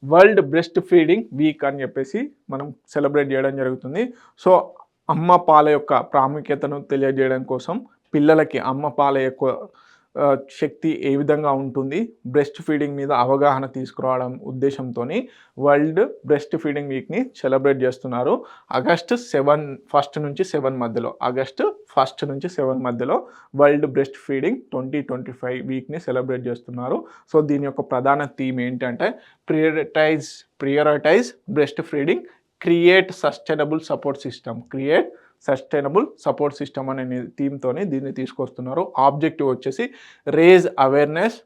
World breast feeding week అని చెప్పేసి మనం సెలబ్రేట్ చేయడం జరుగుతుంది. సో అమ్మ పాల యొక్క ప్రాముఖ్యతను తెలియజేయడం కోసం పిల్లలకి అమ్మ పాల యొక్క శక్తి ఏ విధంగా ఉంటుంది, బ్రెస్ట్ ఫీడింగ్ మీద అవగాహన తీసుకురావడం ఉద్దేశంతోని వరల్డ్ బ్రెస్ట్ ఫీడింగ్ వీక్ని సెలబ్రేట్ చేస్తున్నారు. ఆగస్టు 1 నుంచి 7 మధ్యలో వరల్డ్ బ్రెస్ట్ ఫీడింగ్ 2025 వీక్ని సెలబ్రేట్ చేస్తున్నారు. సో దీని యొక్క ప్రధాన థీమ్ ఏంటంటే prioritise breastfeeding, create sustainable support system అనే థీమ్తోని దీన్ని తీసుకొస్తున్నారు. ఆబ్జెక్టివ్ వచ్చేసి raise awareness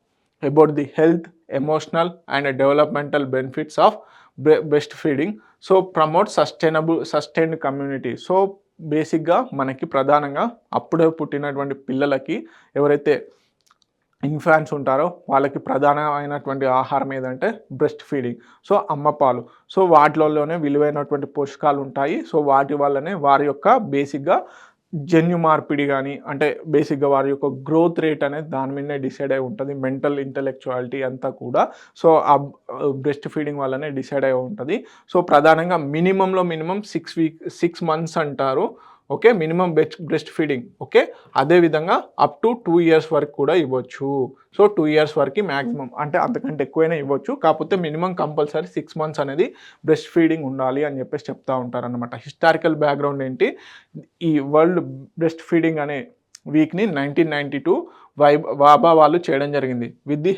about the health, emotional and developmental benefits of breastfeeding. So promote sustained community. So బేసిక్గా మనకి ప్రధానంగా అప్పుడే పుట్టినటువంటి పిల్లలకి ఎవరైతే ఇన్ఫాంట్స్ ఉంటారో వాళ్ళకి ప్రధానమైనటువంటి ఆహారం ఏదంటే బ్రెస్ట్ ఫీడింగ్. సో అమ్మ పాలు. సో వాటిలోనే విలువైనటువంటి పోషకాలు ఉంటాయి. సో వాటి వల్లనే వారి యొక్క బేసిక్గా జన్యు మార్పిడి కానీ, అంటే బేసిక్గా వారి యొక్క గ్రోత్ రేట్ అనేది దాని మీదనే డిసైడ్ అయి ఉంటుంది. మెంటల్ ఇంటెలెక్చువాలిటీ అంతా కూడా సో ఆ బ్రెస్ట్ ఫీడింగ్ వల్లనే డిసైడ్ అయి ఉంటుంది. సో ప్రధానంగా మినిమం 6 మంత్స్ అంటారు. Okay, minimum breast feeding. Okay, అదేవిధంగా అప్ టు 2 years వరకు కూడా ఇవ్వచ్చు. సో 2 years వరకు మ్యాక్సిమం, అంటే అంతకంటే ఎక్కువైనా ఇవ్వచ్చు. కాకపోతే మినిమం కంపల్సరీ 6 months అనేది బ్రెస్ట్ ఫీడింగ్ ఉండాలి అని చెప్పేసి చెప్తూ ఉంటారనమాట. హిస్టారికల్ బ్యాక్గ్రౌండ్ ఏంటి, ఈ వరల్డ్ బ్రెస్ట్ ఫీడింగ్ అనే వీక్ని 1992 వాబా వాళ్ళు చేయడం జరిగింది with the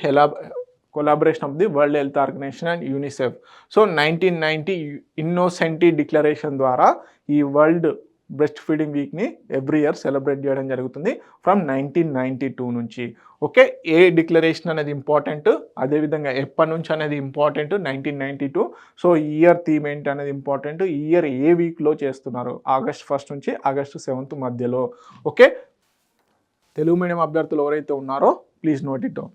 collaboration of the World Health Organization and UNICEF. So 1990 Innocenti declaration ద్వారా ఈ వరల్డ్ బ్రెస్ట్ ఫీడింగ్ వీక్ని ఎవ్రీ ఇయర్ సెలబ్రేట్ చేయడం జరుగుతుంది ఫ్రమ్ 1992 నుంచి. ఓకే, ఏ డిక్లరేషన్ అనేది ఇంపార్టెంట్, అదేవిధంగా ఎప్పటి నుంచి అనేది ఇంపార్టెంట్ 1992. సో ఈ ఇయర్ థీమ్ ఏంటి అనేది ఇంపార్టెంట్. ఈ ఇయర్ ఏ వీక్లో చేస్తున్నారు, August 1 నుంచి August 7 మధ్యలో. ఓకే, తెలుగు మీడియం అభ్యర్థులు ఎవరైతే ఉన్నారో ప్లీజ్ నోట్ ఇట్ డౌన్.